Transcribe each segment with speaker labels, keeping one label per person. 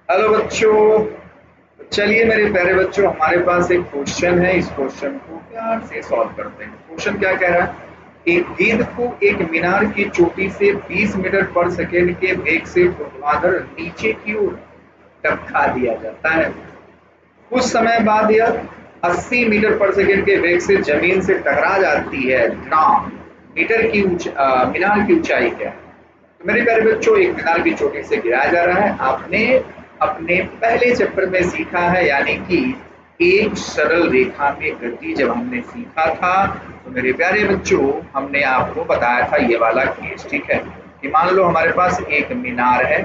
Speaker 1: Hello बच्चों। चलिए मेरे प्यारे बच्चों, हमारे पास एक क्वेश्चन है। इस क्वेश्चन को प्यार से सॉल्व करते हैं। क्वेश्चन क्या कह रहा है? एक गेंद को एक मीनार की चोटी से 20 मीटर पर सेकेंड के वेग से ऊर्ध्वाधर नीचे की ओर टपका दिया जाता है। कुछ समय बाद यह 80 मीटर पर सेकेंड के वेग से जमीन से टकरा जाती है। जनाब, मीनार की ऊंचाई क्या है? तो मेरे प्यारे बच्चों, एक मीनार की चोटी से गिराया जा रहा है। आपने अपने पहले चैप्टर में सीखा है, यानी कि एक सरल रेखा में गति जब हमने सीखा था, तो मेरे प्यारे बच्चों हमने आपको बताया था ये वाला केस। ठीक है कि मान लो हमारे पास एक मीनार है।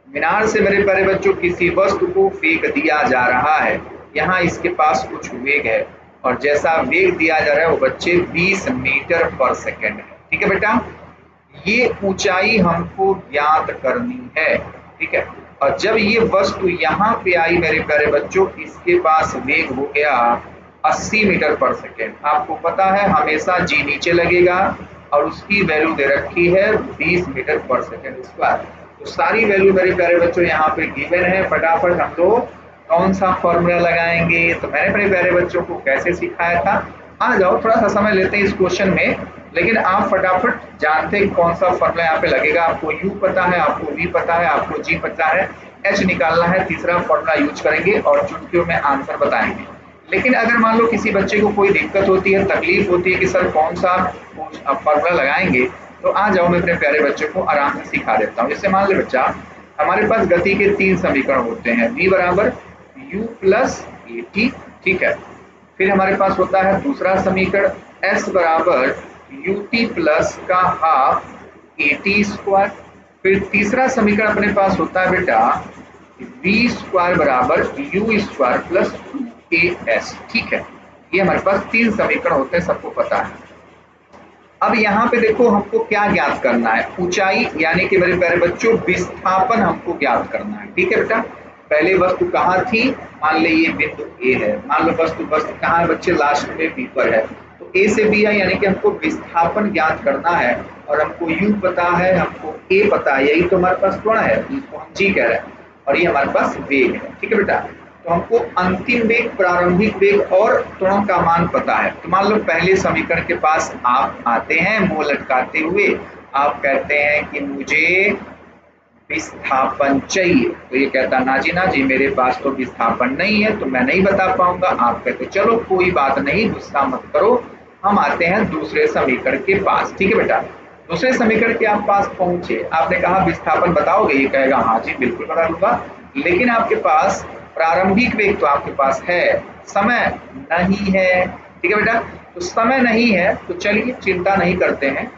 Speaker 1: मीनार से मेरे प्यारे बच्चों किसी वस्तु को फेंक दिया जा रहा है। यहाँ इसके पास कुछ वेग है और जैसा वेग दिया जा रहा है वो बच्चे 20 मीटर पर सेकेंड है। ठीक है बेटा, ये ऊंचाई हमको ज्ञात करनी है। ठीक है, और जब ये वस्तु यहाँ पे आई मेरे प्यारे बच्चों, इसके पास वेग हो गया 80 मीटर पर सेकेंड। आपको पता है हमेशा जी नीचे लगेगा और उसकी वैल्यू दे रखी है 20 मीटर पर सेकेंड स्क्वायर। तो सारी वैल्यू मेरे प्यारे बच्चों यहाँ पे गिवन है। फटाफट हम लोग कौन सा फॉर्मूला लगाएंगे? तो मैंने अपने प्यारे बच्चों को कैसे सिखाया था, आ जाओ थोड़ा सा समय लेते हैं इस क्वेश्चन में, लेकिन आप फटाफट जानते हैं कौन सा फॉर्मूला यहाँ पे लगेगा। आपको यू पता है, आपको वी पता है, आपको जी पता है, एच निकालना है। तीसरा फॉर्मूला यूज करेंगे और चुटकियों में आंसर बताएंगे। लेकिन अगर मान लो किसी बच्चे को कोई दिक्कत होती है, तकलीफ होती है कि सर कौन सा फॉर्मूला लगाएंगे, तो आ जाओ, मैं अपने प्यारे बच्चों को आराम से सिखा देता हूँ। जैसे मान ले बच्चा, हमारे पास गति के 3 समीकरण होते हैं। v बराबर u प्लस ए टी। ठीक है, फिर हमारे पास होता है दूसरा समीकरण s बराबर यू टी प्लस का हाफ ए टी स्क्वायर। फिर तीसरा समीकरण अपने पास होता है बेटा वी स्क्वायर बराबर you square plus two A S. ठीक है, ये हमारे पास 3 समीकरण होते हैं, सबको पता है। अब यहाँ पे देखो हमको क्या ज्ञात करना है, ऊंचाई, यानी कि मेरे प्यारे बच्चों विस्थापन हमको ज्ञात करना है। ठीक है बेटा, पहले वस्तु कहाँ थी? मान ले ये बिंदु ए है। मान लो वस्तु वस्तु कहाँ है बच्चे? लास्ट में बी पर है। तो ए से बी है, यानी कि हमको विस्थापन ज्ञात करना है। और हमको यू पता है, हमको ए पता है, यही तो हमारे पास त्वरण है जिसको हम जी कह रहे हैं। और ये हमारे पास वेग है। ठीक है बेटा, तो हमको अंतिम वेग, प्रारंभिक वेग और त्वरण का मान पता है। तो मान लो पहले समीकरण के पास आप आते हैं मुंह लटकाते हुए, आप कहते हैं कि मुझे विस्थापन चाहिए। तो ये कहता ना जी ना जी, मेरे पास तो विस्थापन नहीं है, तो मैं नहीं बता पाऊंगा। आप कहते चलो कोई बात नहीं, गुस्सा मत करो। हम आते हैं दूसरे समीकरण के पास। ठीक है बेटा, दूसरे समीकरण के आप पास पहुंचे, आपने कहा विस्थापन बताओगे? ये कहेगा हाँ जी बिल्कुल बता दूंगा। लेकिन आपके पास प्रारंभिक वेग तो आपके पास है, समय नहीं है। ठीक है बेटा, तो समय नहीं है तो चलिए चिंता नहीं करते हैं,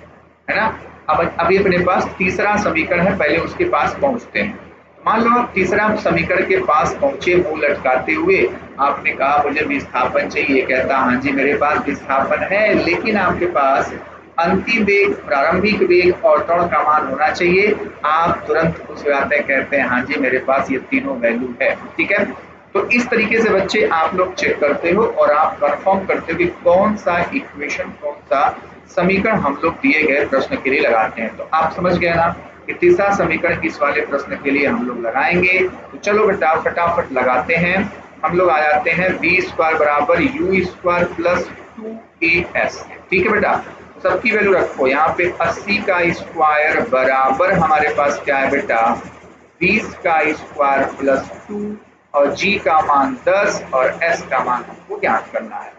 Speaker 1: है ना। अब अभी अपने पास तीसरा समीकरण है, पहले उसके पास पहुंचते हैं। मान लो आप तीसरा समीकरण के पास पहुंचे मुंह लटकाते हुए, आपने कहा मुझे विस्थापन चाहिए। कहता हाँ जी मेरे पास विस्थापन है, लेकिन आपके पास अंतिम वेग, प्रारंभिक वेग और त्वरण का मान होना चाहिए। आप तुरंत खुश हो जाते हैं, कहते हैं हाँ जी मेरे पास ये तीनों वैल्यू है। ठीक है, तो इस तरीके से बच्चे आप लोग चेक करते हो और आप कंफर्म करते हो कि कौन सा इक्वेशन, कौन सा समीकरण हम लोग दिए गए प्रश्न के लिए लगाते हैं। तो आप समझ गए ना कि तीसरा समीकरण इस वाले प्रश्न के लिए हम लोग लगाएंगे। तो चलो बेटा फटाफट लगाते हैं। हम लोग आ जाते हैं बी स्क्वायर बराबर you square plus two A S. ठीक है बेटा, सबकी वैल्यू रखो। यहाँ पे 80 का स्क्वायर बराबर हमारे पास क्या है बेटा? 20 का स्क्वायर प्लस 2, और जी का मान 10 और एस का मान हमको ज्ञात करना है।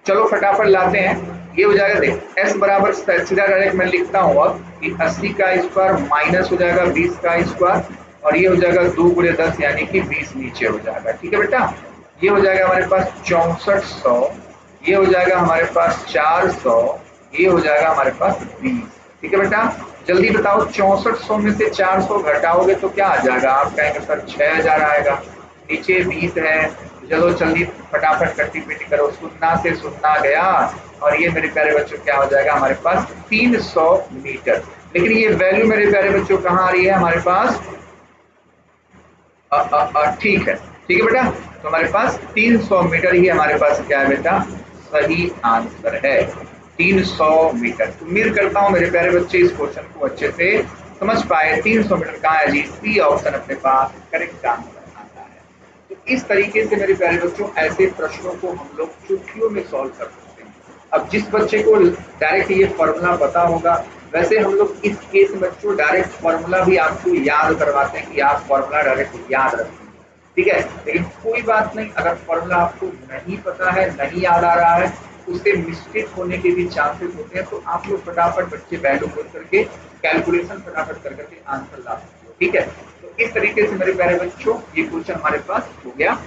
Speaker 1: चलो फटाफट लाते हैं। ये हो जाएगा, देख एस बराबर सीधा डायरेक्ट मैं लिखता हूँ अब कि 80 का स्क्वायर माइनस हो जाएगा 20 का स्क्वायर, और ये हो जाएगा 2 गुणे 10 यानी कि 20 नीचे हो जाएगा। ठीक है बेटा, ये हो जाएगा हमारे पास 6400, ये हो जाएगा हमारे पास 400, ये हो जाएगा हमारे पास 20। ठीक है बेटा, जल्दी बताओ 6400 में से 400 घटाओगे तो क्या आ जाएगा? आप कहेंगे सर 6000 आएगा, नीचे 20 है। चलो जल्दी फटाफट कट्टी पिटी करो, सुनना से सुनना गया। और ये मेरे प्यारे बच्चों क्या हो जाएगा हमारे पास? 300 मीटर। लेकिन ये वैल्यू मेरे प्यारे बच्चों कहाँ आ रही है हमारे पास? ठीक है, ठीक है बेटा, तो हमारे पास 300 मीटर ही हमारे पास क्या है बेटा? सही आंसर है 300 मीटर। उम्मीद करता हूं मेरे प्यारे बच्चे इस क्वेश्चन को अच्छे से समझ पाए 300 मीटर कहाँ है जी, सी ऑप्शन अपने पास करेक्ट आंसर आता है। तो इस तरीके से मेरे प्यारे बच्चों ऐसे प्रश्नों को हम लोग चुटकियों में सॉल्व कर सकते हैं। अब जिस बच्चे को डायरेक्ट ये फॉर्मूला पता होगा, वैसे हम लोग इस केस में बच्चों डायरेक्ट फॉर्मूला भी आपको याद करवाते हैं कि आप फॉर्मूला डायरेक्ट याद रखें, ठीक है। लेकिन कोई बात नहीं, अगर फॉर्मूला आपको नहीं पता है, नहीं याद आ रहा है, उससे मिस्टेक होने के भी चांसेस होते हैं, तो आप लोग फटाफट बच्चे वैल्यू खोल करके कैलकुलेशन फटाफट कर करके आंसर ला सकते हो, ठीक है। तो इस तरीके से मेरे प्यारे बच्चों ये क्वेश्चन हमारे पास हो गया।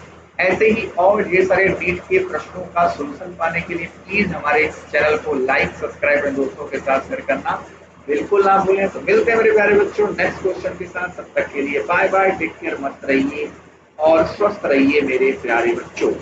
Speaker 1: ऐसे ही और ये सारे नीट के प्रश्नों का सोल्यूशन पाने के लिए प्लीज हमारे इस चैनल को लाइक, सब्सक्राइब एंड दोस्तों के साथ शेयर करना बिल्कुल ना भूलें। तो मिलते हैं मेरे प्यारे बच्चों नेक्स्ट क्वेश्चन के साथ, तब तक के लिए बाय बाय, टेक केयर, मस्त रहिए और स्वस्थ रहिए मेरे प्यारे बच्चों।